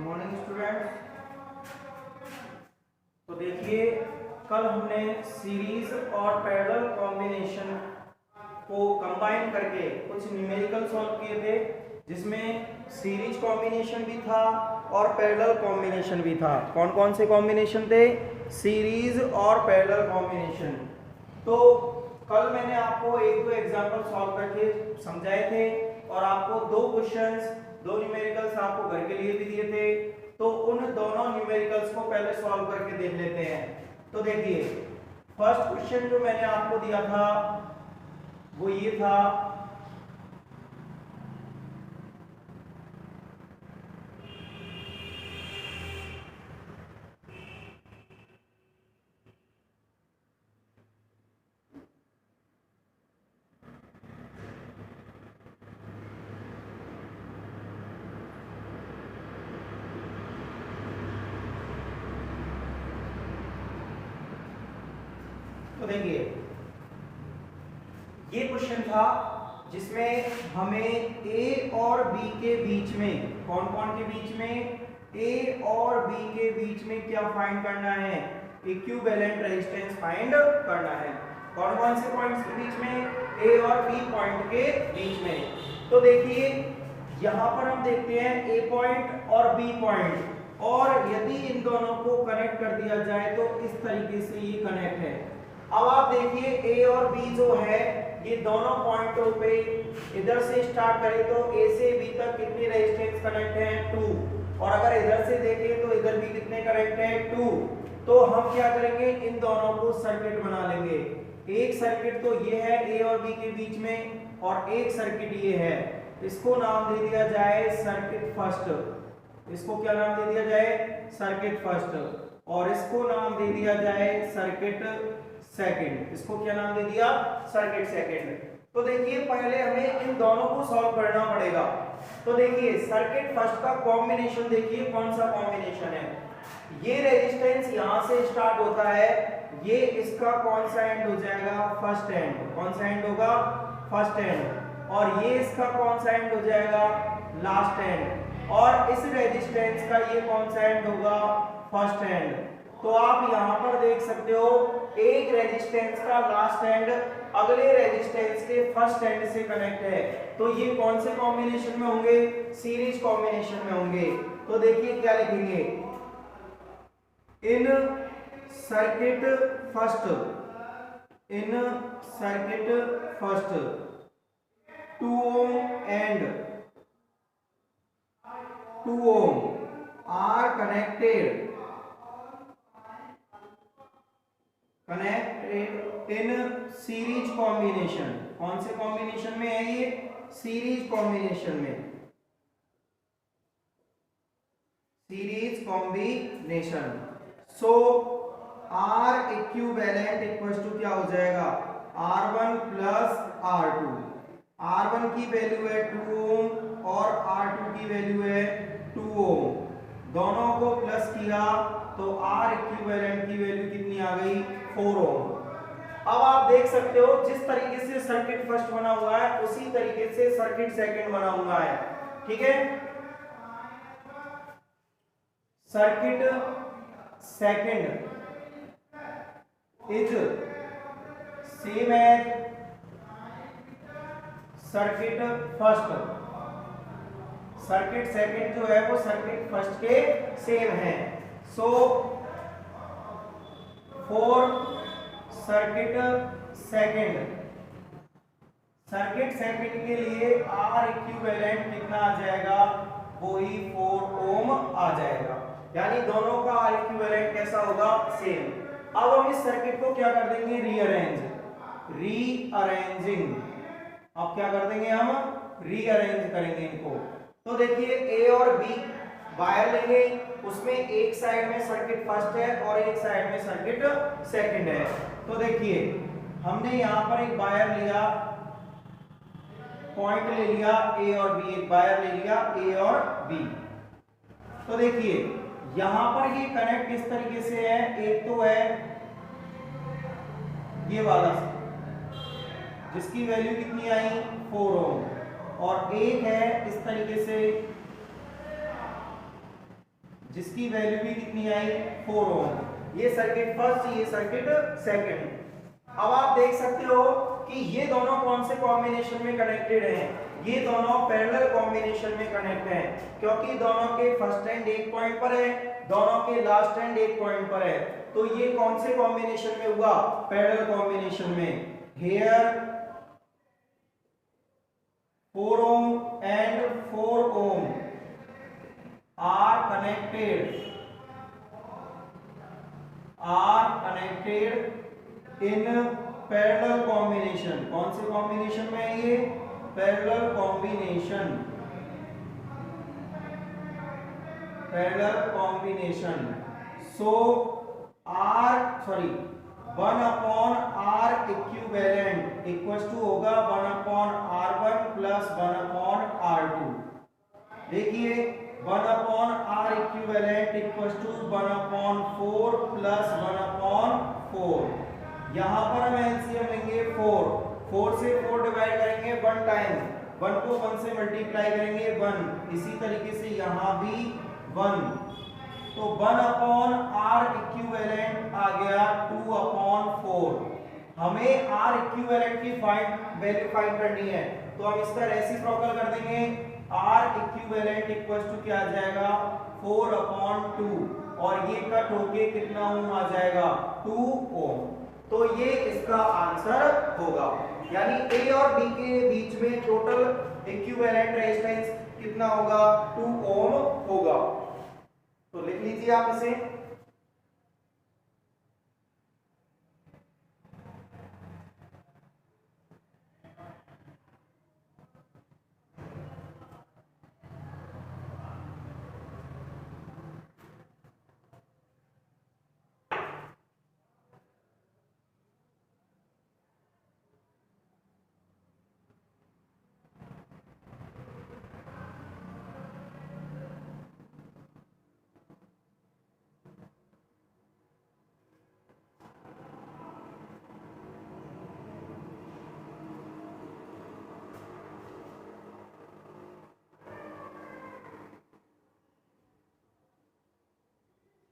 Morning students. तो देखिए, कल हमने सीरीज और पैरेलल कॉम्बिनेशन को कंबाइन करके कुछ न्यूमेरिकल सॉल्व किए थे, जिसमें सीरीज कॉम्बिनेशन भी था और पैरेलल कॉम्बिनेशन भी था। कौन कौन से कॉम्बिनेशन थे? सीरीज और पैरेलल कॉम्बिनेशन। तो कल मैंने आपको एक दो एग्जांपल सॉल्व करके समझाए थे और आपको दो क्वेश्चंस, दो न्यूमेरिकल्स आपको घर के लिए भी दिए थे। तो उन दोनों न्यूमेरिकल्स को पहले सॉल्व करके देख लेते हैं। तो देखिए, फर्स्ट क्वेश्चन जो मैंने आपको दिया था वो ये था, तो देखिए ये क्वेश्चन था जिसमें हमें ए और बी के बीच में, कौन कौन के बीच में? ए और बी के बीच में क्या फाइंड करना है? इक्विवेलेंट रेजिस्टेंस फाइंड करना है। कौन कौन से पॉइंट्स के बीच में? ए और बी पॉइंट के बीच में। तो देखिए यहां पर हम देखते हैं ए पॉइंट और बी पॉइंट, और यदि इन दोनों को कनेक्ट कर दिया जाए तो इस तरीके से ये कनेक्ट है। अब आप देखिए ए और बी जो है ये दोनों पॉइंटों पे इधर से स्टार्ट करें तो ए से बी तक कितने रेजिस्टेंस कनेक्ट हैं? 2। और अगर इधर से देखें तो इधर भी कितने कनेक्ट हैं? 2। तो हम क्या करेंगे, इन दोनों को सर्किट बना लेंगे। एक सर्किट तो ये है ए और बी के बीच में, और एक सर्किट ये है। इसको नाम दे दिया जाए सर्किट फर्स्ट। इसको क्या नाम दे दिया जाए? Circuit first. और इसको नाम दे दिया जाए सर्किट सेकंड। इसको क्या नाम दे दिया? Circuit second. तो देखिए पहले हमें इन दोनों को सॉल्व करना पड़ेगा। तो देखिए सर्किट फर्स्ट का कॉम्बिनेशन देखिए कौन सा कॉम्बिनेशन है। ये रेजिस्टेंस यहां से स्टार्ट होता है, ये इसका कौन सा एंड हो जाएगा? First and. कौन सा एंड होगा? First and. और ये इसका कौन सा एंड हो जाएगा? Last and. और इस रेजिस्टेंस का ये कौन सा एंड होगा? First and. तो आप यहां पर देख सकते हो एक रेजिस्टेंस का लास्ट एंड अगले रेजिस्टेंस के फर्स्ट एंड से कनेक्ट है। तो ये कौन से कॉम्बिनेशन में होंगे? सीरीज कॉम्बिनेशन में होंगे। तो देखिए क्या लिखेंगे, in circuit first, in circuit first 2 ohm and 2 ohm are connected in series combination. कौन से कॉम्बिनेशन में है ये? सीरीज कॉम्बिनेशन में। Series combination. So R equivalent equals to क्या हो जाएगा? R1 plus R2। R1 की वैल्यू है 2 ohm और R2 की वैल्यू है 2 ohm। दोनों को प्लस किया तो R इक्विवेलेंट की वैल्यू कितनी आ गई? 4 ohm। अब आप देख सकते हो जिस तरीके से सर्किट फर्स्ट बना हुआ है उसी तरीके से सर्किट सेकंड बना हुआ है। ठीक है, circuit second is same as circuit first. Circuit second जो है वो सर्किट फर्स्ट के सेम है। So for circuit second, circuit second के लिए आर इक्विवेलेंट कितना आ जाएगा? वही 4 ohm आ जाएगा। यानी दोनों का आर इक्विवेलेंट कैसा होगा? सेम। अब हम इस सर्किट को क्या कर देंगे? रीअरेंजिंग। अब क्या कर देंगे? हम रीअरेंज करेंगे इनको। तो देखिए ए और बी वायर लेंगे, उसमें एक साइड में सर्किट फर्स्ट है और एक साइड में सर्किट सेकंड है। तो देखिए हमने यहां पर एक वायर लिया, पॉइंट ले लिया ए और बी, एक वायर ले लिया ए और बी। तो देखिए यहां पर ये कनेक्ट किस तरीके से है? एक तो है ये वाला जिसकी वैल्यू कितनी आई? 4 ohm, और एक है इस तरीके से जिसकी वैल्यू भी कितनी आई 4 ओम। ये सर्किट फर्स्ट, ये सर्किट सेकंड। अब आप देख सकते हो कि ये दोनों कौन से कॉम्बिनेशन में कनेक्टेड हैं, ये दोनों पैरेलल कॉम्बिनेशन में कनेक्ट हैं, क्योंकि दोनों के फर्स्ट एंड एक पॉइंट पर है, दोनों के लास्ट एंड एक पॉइंट पर है। तो ये कौन से कॉम्बिनेशन में हुआ, पैरेलल कॉम्बिनेशन में। Here 4 ohm and 4 ohm are connected in parallel combination। कौन से कॉम्बिनेशन में है ये, parallel combination, parallel combination. So one upon R equivalent equals to होगा 1 upon R1 plus 1 upon R2। देखिए 1 upon R equivalent equals to 1 upon 4 plus 1 upon 4। यहां पर हम एलसीएम लेंगे 4 से 4 डिवाइड करेंगे 1 टाइम, 1 को 1 से मल्टीप्लाई करेंगे 1, इसी तरीके से यहां भी 1। तो 1 अपॉन आर इक्विवेलेंट आ गया 2 अपॉन 4। हमें आर इक्विवेलेंट की वैल्यू फाइंड करनी है, तो हम इसका रेसिप्रोकल कर देंगे। आर इक्विवेलेंट इक्वल्स टू क्या आ जाएगा 4 अपॉन 2, और ये कट होके कितना ओम आ जाएगा 2 ओम। तो ये इसका आंसर होगा, यानी ए और बी के बीच में टोटल इक्विवेलेंट रेजिस्टेंस कितना होगा 2 ओम होगा। तो लिख लीजिए आप इसे।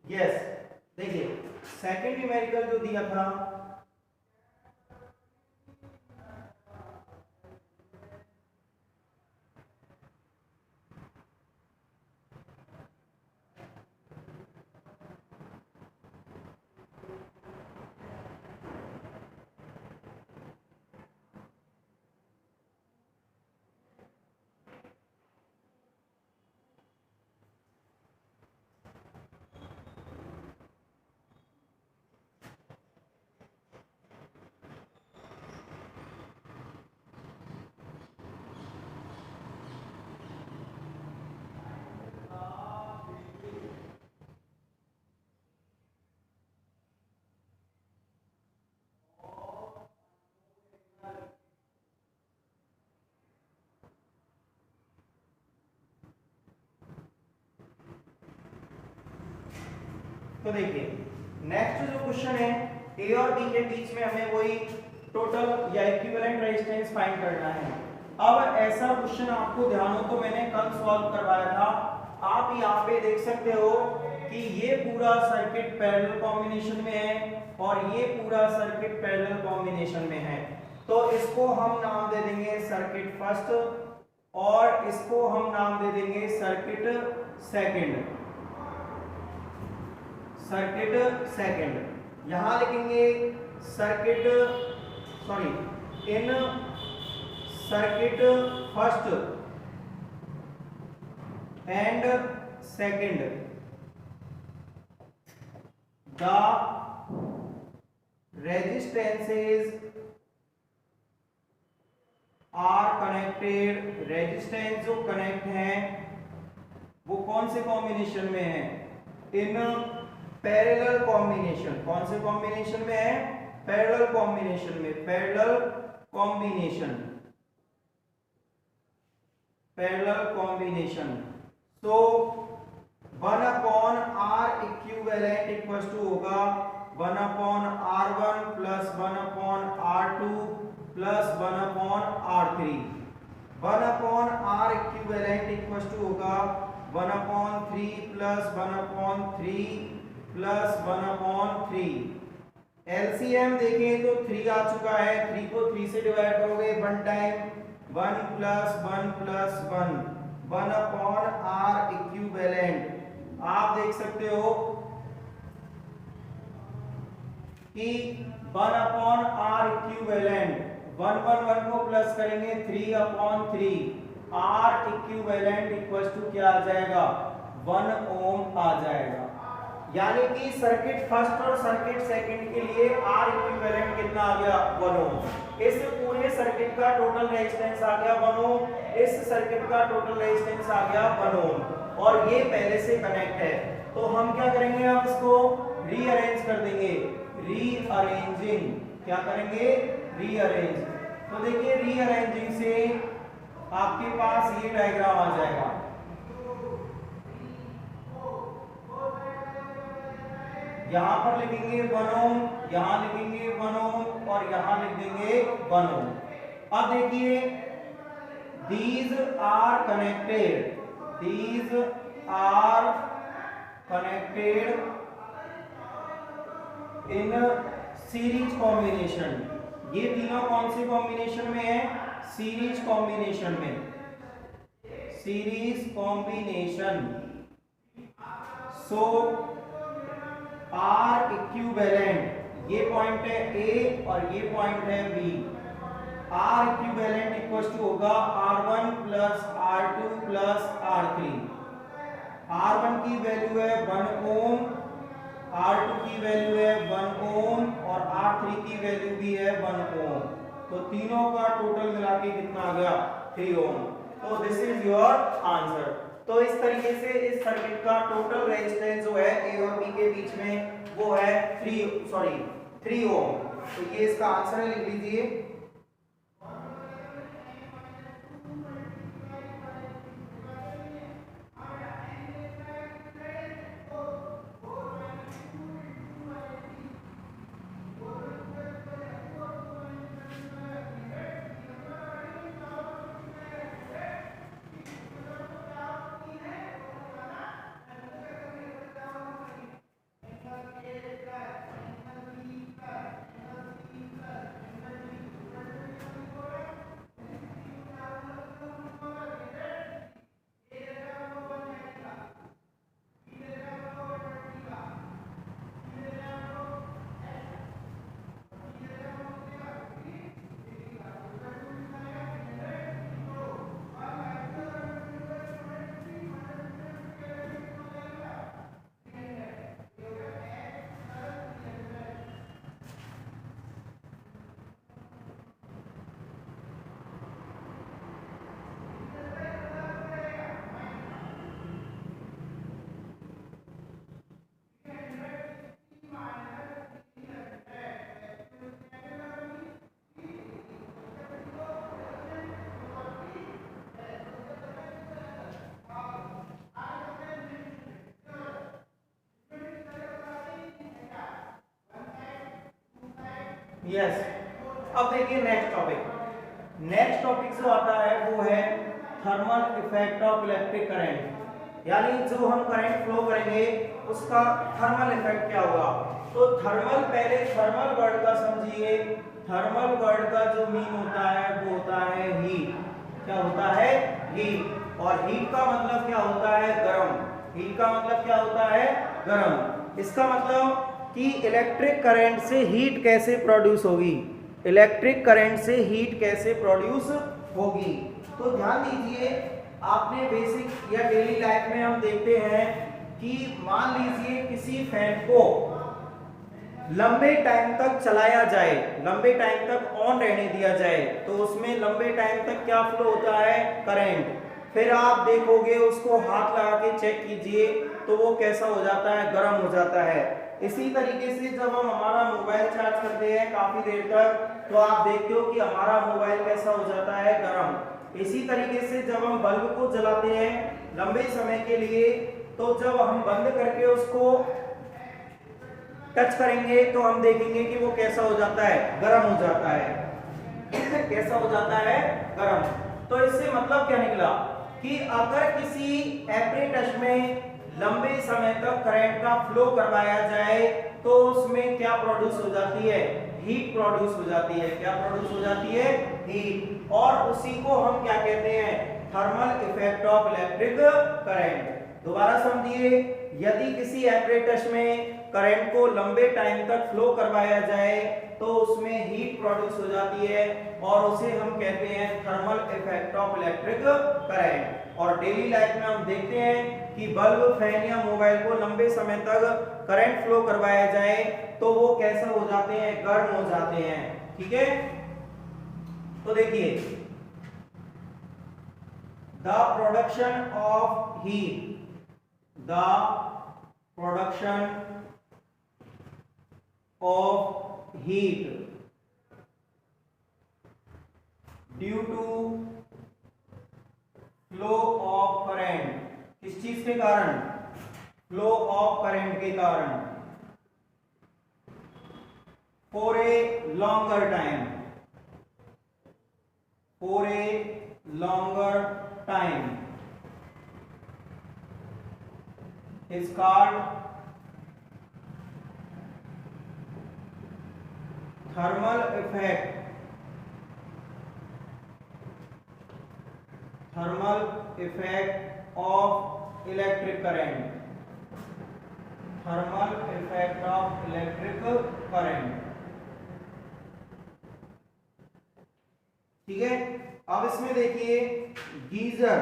यस, देखिए सेकंड न्यूमेरिकल जो दिया था तो देखिए नेक्स्ट जो क्वेश्चन है ए और बी के बीच में हमें वही टोटल या इक्विवेलेंट रेजिस्टेंस फाइंड करना है। अब ऐसा क्वेश्चन आपको ध्यान हो तो मैंने कल सॉल्व करवाया था। आप यहाँ पे देख सकते हो कि ये पूरा सर्किट पैरेलल कॉम्बिनेशन में है और ये पूरा सर्किट पैरेलल कॉम्बिनेशन में है। तो इसको हम नाम दे देंगे सर्किट फर्स्ट और इसको हम नाम दे देंगे सर्किट सेकंड। सर्किट सेकंड यहां लिखेंगे circuit in circuit first and second the resistances are connected. Resistance जो कनेक्ट हैं वो कौन से कॉम्बिनेशन में है, इन पैरेलल कॉम्बिनेशन। कौन से कॉम्बिनेशन में है, पैरेलल कॉम्बिनेशन में, parallel combination, parallel combination. So 1 upon R equivalent equals to होगा 1 upon R1 plus 1 upon R2 plus 1 upon R3। 1 upon R equivalent equals to होगा 1/3 प्लस 1/3 प्लस 1/3। एलसीएम देखें तो 3 आ चुका है, 3 को 3 से डिवाइड करोगे 1 time, 1 plus 1 plus 1, 1/r equivalent. आप देख सकते हो कि 1/r इक्विवेलेंट, 1 को प्लस करेंगे 3/3, R इक्विवेलेंट इक्वल टू क्या आ जाएगा, 1 ओम आ जाएगा। यानी कि सर्किट फर्स्ट और सर्किट सेकंड के लिए R इक्विवेलेंट कितना आ गया, 1 ओम। इस पूरे सर्किट का टोटल रेजिस्टेंस आ गया 1 ओम, इस सर्किट का टोटल रेजिस्टेंस आ गया 1 ओम, और ये पहले से कनेक्ट है। तो हम क्या करेंगे, हम इसको रीअरेंज कर देंगे, रीअरेंजिंग, क्या करेंगे, रीअरेंज। तो देखिए रीअरेंजिंग से आपके पास ये डायग्राम आ जाएगा। यहां पर लिखेंगे 1 ओम, यहां लिखेंगे 1 ओम, और यहां लिख देंगे 1 ओम। अब देखिए these are connected, these are connected in series combination. ये तीनों कौन से कॉम्बिनेशन में है, सीरीज कॉम्बिनेशन में, series combination. So R equivalent, ये पॉइंट है ए और ये पॉइंट है B, R equivalent equal to होगा R1 plus R2 plus R3। R1 की वैल्यू है 1 ओम, R2 की वैल्यू है 1 ओम, और R3 की वैल्यू भी है 1 ओम। तो तीनों का टोटल मिला के कितना आ गया, 3 ओम। तो दिस इज योर आंसर। तो इस तरीके से इस सर्किट का टोटल रेजिस्टेंस जो है ए और बी के बीच में वो है 3 ओम। तो ये इसका आंसर है, लिख लीजिए। यस। अब देखिए नेक्स्ट टॉपिक जो आता है वो है thermal effect of electric current. यानी जो हम करंट फ्लो करेंगे उसका थर्मल इफेक्ट क्या होगा। तो थर्मल, पहले थर्मल वर्ड का समझिए। थर्मल वर्ड का जो मीन होता है वो होता है हीट। क्या होता है, हीट। और हीट का मतलब क्या होता है, गर्म। हीट का मतलब क्या होता है, गर्म। इसका मतलब कि इलेक्ट्रिक करंट से हीट कैसे प्रोड्यूस होगी, इलेक्ट्रिक करंट से हीट कैसे प्रोड्यूस होगी। तो ध्यान दीजिए, आपने बेसिक या डेली लाइफ में हम देखते हैं कि मान लीजिए किसी फैन को लंबे टाइम तक चलाया जाए, लंबे टाइम तक ऑन रहने दिया जाए, तो उसमें लंबे टाइम तक क्या फ्लो होता है, करंट। फिर आप देखोगे, उसको हाथ लगा के चेक कीजिए तो वो कैसा हो जाता है, गर्म हो जाता है। इसी तरीके से जब हम हमारा मोबाइल चार्ज करते हैं काफी देर तक, तो आप देखते हो कि हमारा मोबाइल कैसा हो जाता है, गर्म। इसी तरीके से जब हम बल्ब को जलाते हैं लंबे समय के लिए, तो जब हम बंद करके उसको टच करेंगे तो हम देखेंगे कि वो कैसा हो जाता है, गर्म हो जाता है। कैसा हो जाता है, गर्म। तो इससे मतलब क्या निकला कि अगर किसी एपरेटस में लंबे समय तक करंट का फ्लो करवाया जाए तो उसमें क्या प्रोड्यूस हो जाती है, हीट प्रोड्यूस हो जाती है। क्या प्रोड्यूस हो जाती है, हीट। और उसी को हम क्या कहते हैं, thermal effect of electric current. दोबारा समझिए, यदि किसी एपरेटस में करंट को लंबे टाइम तक फ्लो करवाया जाए तो उसमें हीट प्रोड्यूस हो जाती है और उसे हम कहते हैं thermal effect of electric current. और डेली लाइफ में हम देखते हैं कि बल्ब, फैन या मोबाइल को लंबे समय तक करंट फ्लो करवाया जाए तो वो कैसे हो जाते हैं, गर्म हो जाते हैं। ठीक है, तो देखिए, the production of heat, the production of heat due to flow of current, किस चीज के कारण, फ्लो ऑफ करंट के कारण, for a longer time, for a longer time is called thermal effect, thermal effect of electric current, thermal effect of electric current. ठीक है, अब इसमें देखिए, geyser,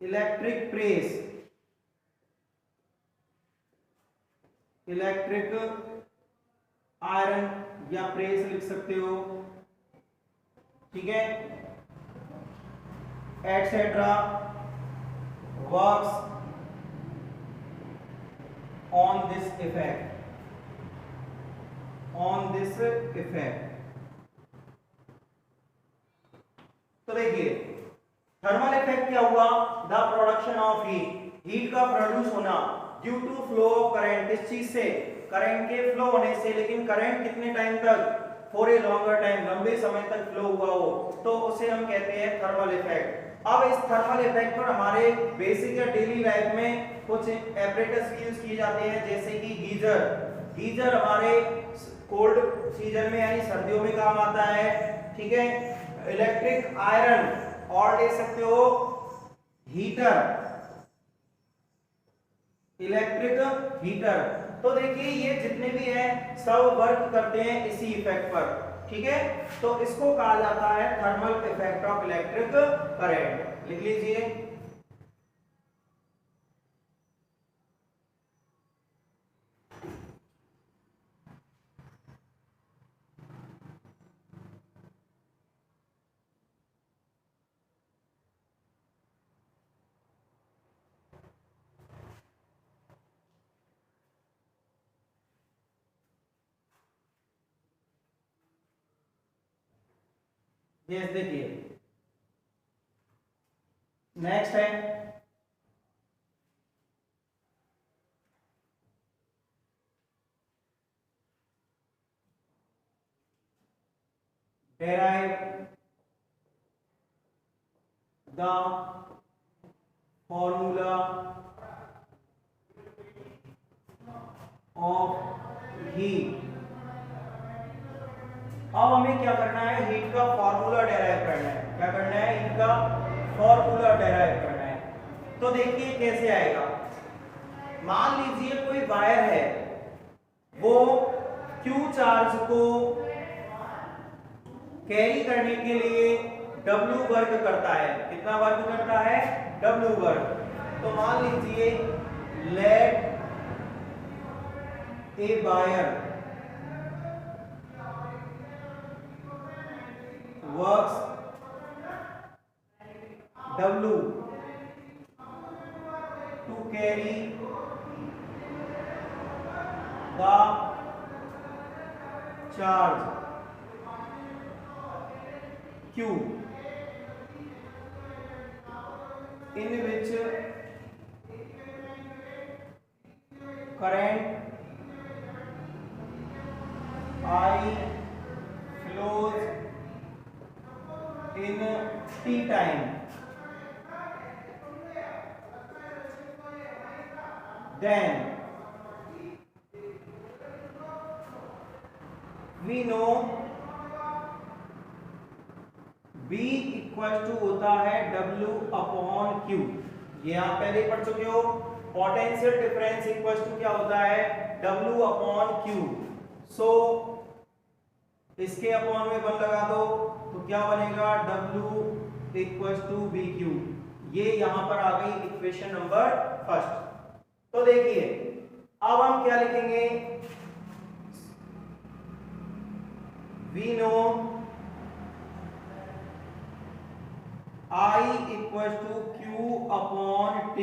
electric press, electric iron या प्रेस लिख सकते हो, ठीक है, etcetera, works on this effect, on this effect. तो देखिए, थर्मल इफेक्ट क्या हुआ, the production of heat, heat का प्रोड्यूस होना due to flow of current, किस चीज से, करंट के फ्लो होने से। लेकिन करंट कितने टाइम तक, फॉर ए लॉन्गर टाइम, लंबे समय तक फ्लो हुआ हो तो उसे हम कहते हैं थर्मल इफेक्ट। अब इस थर्मल इफेक्ट पर हमारे बेसिक या डेली लाइफ में कुछ एपरेटस यूज किए जाते हैं, जैसे कि गीजर। गीजर हमारे कोल्ड सीजन में यानी सर्दियों में काम आता है। ठीक है, इलेक्ट्रिक आयरन, और ले सकते हो हीटर, इलेक्ट्रिक हीटर। तो देखिए, ये जितने भी हैं सब वर्क करते हैं इसी इफेक्ट पर। ठीक है, तो इसको कहा जाता है thermal effect of electric current. लिख लीजिए, यस। देखिए, नेक्स्ट है derive the formula of heat। अब हमें क्या करना है, हीट का फॉर्मूला डेराइव करना है। क्या करना है, हीट का फॉर्मूला डेराइव करना है। तो देखिए कैसे आएगा, मान लीजिए कोई वायर है, वो Q चार्ज को कैरी करने के लिए W वर्ग करता है। कितना वर्ग करता है, W वर्ग। तो मान लीजिए, let a wire works W to carry the charge Q in which current I flows in t time, then we know B equal to होता है W अपॉन Q। ये आप पहले ही पढ़ चुके हो। पोटेंशियल डिफरेंस इक्वल टू क्या होता है? W upon Q। सो इसके अपॉन में 1 लगा दो तो क्या बनेगा? W equal to BQ। ये यहां पर आ गई इक्वेशन नंबर फर्स्ट। तो देखिए अब हम क्या लिखेंगे? We know I equal to Q upon T।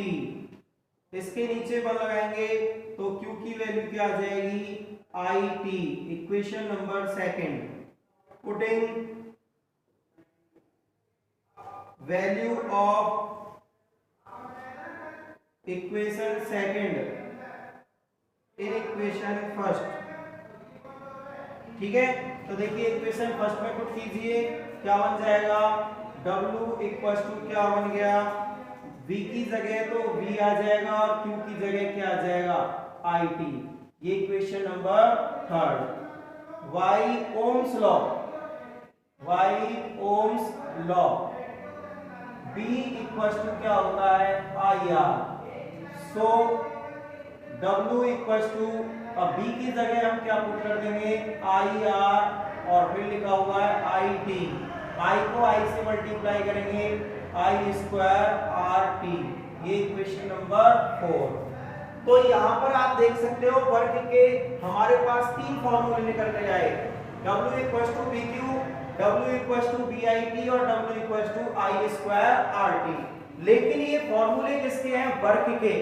इसके नीचे 1 लगाएंगे तो Q की वैल्यू क्या आ जाएगी? IT। Equation number second, putting value of equation second in equation first. ठीक है, तो देखिए इक्वेशन फर्स्ट में पुट कीजिए, क्या बन जाएगा? W इक्वल टू क्या बन गया? V की जगह तो V आ जाएगा और Q की जगह क्या आ जाएगा? IT। ये equation number third. Y Ohm's law, B equal to क्या होता है? IR। सो W इक्वल टू, अब B की जगह हम क्या पुट कर देंगे? IR और फिर लिखा हुआ है IT। I को I से मल्टीप्लाई करेंगे, I स्क्वायर RT। ये इक्वेशन नंबर 4। तो यहाँ पर आप देख सकते हो वर्क के हमारे पास 3 फॉर्मूले निकल के आए। W equal to BQ, W equal to BIT और W equal to I square RT। लेकिन ये फॉर्मूले किसके हैं? वर्क के।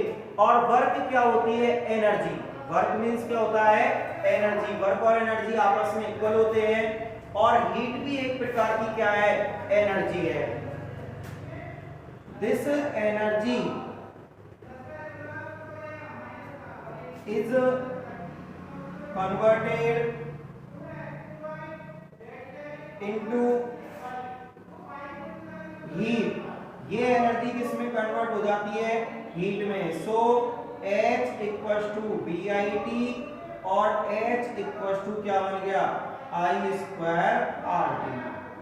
और वर्क क्या होती है? एनर्जी। वर्क मींस क्या होता है? एनर्जी। वर्क और एनर्जी आपस में इक्वल होते हैं और हीट भी एक प्रकार की क्या है? एनर्जी है। This energy is converted into heat. ये एनर्जी किसमें कन्वर्ट हो जाती है? हीट में। सो H इक्वल टू BIT और H इक्वल टू क्या बन गया? I square RT।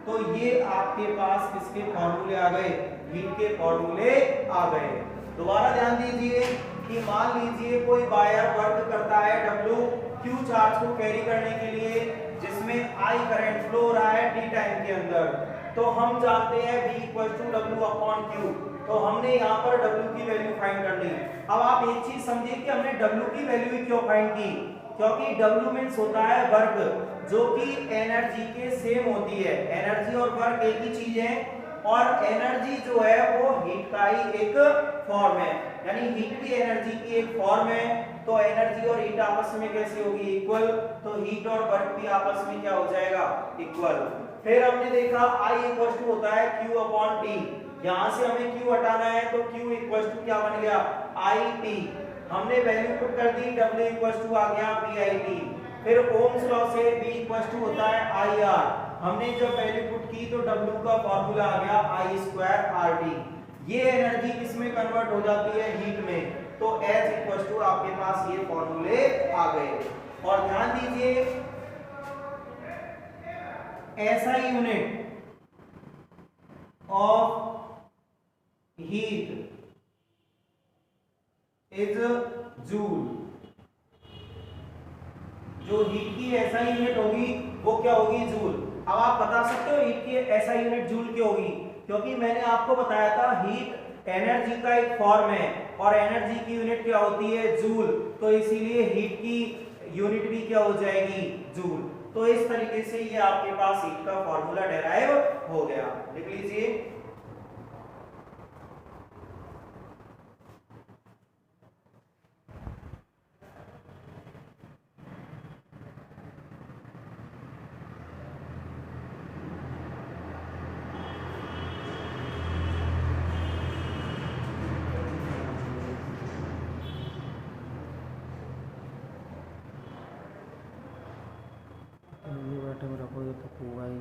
तो ये आपके पास किसके फॉर्मूले आ गए? हीट के फॉर्मूले आ गए। दोबारा ध्यान दीजिए कि मान लीजिए कोई वायर वर्क करता है W Q चार्ज को कैरी करने के लिए, जिसमें I करंट फ्लो हो रहा है T टाइम के अंदर। तो हम जानते हैं V equal to W upon Q। तो हमने यहाँ पर W की वैल्यू फाइंड कर ली। अब आप एक चीज समझिए कि हमने W की वैल्यू क्यों फाइंड की? क्योंकि W मींस होता है वर्क, जो कि एनर्जी के सेम होती है। एनर्जी और वर्क एक ही चीज है, और एनर्जी जो है वो हीट का ही एक फॉर्म है, यानी हीट भी एनर्जी की एक फॉर्म है। तो एनर्जी और हीट आपस में कैसे होगी? इक्वल। तो हीट और वर्क भी आपस में क्या हो जाएगा? इक्वल। फिर हमने देखा I इक्वल टू होता है Q अपॉन T। यहां से हमें Q हटाना है तो Q इक्वल टू क्या बन गया? IT। हमने वैल्यू पुट कर दी, W इक्वल टू आ गया BIT। फिर ओम्स लॉ से B इक्वल टू होता है IR। हमने जब वैल्यू पुट की तो W का फॉर्मूला आ गया I स्क्वायर RT। ये एनर्जी किसमें कन्वर्ट हो जाती है? हीट में। तो H इक्वल टू आपके पास ये फॉर्मूले आ गए। और ध्यान दीजिए SI unit of heat is joule. जो हीट की SI यूनिट होगी वो क्या होगी? जूल। अब आप बता सकते हो हीट की SI यूनिट जूल क्यों होगी? क्योंकि मैंने आपको बताया था हीट एनर्जी का एक फॉर्म है और एनर्जी की यूनिट क्या होती है? जूल। तो इसीलिए हीट की यूनिट भी क्या हो जाएगी? जूल। तो इस तरीके से ये आपके पास हीट का फॉर्मूला डेराइव हो गया। लिख लीजिए। ये बैठे में रखोगे तो होगा ही।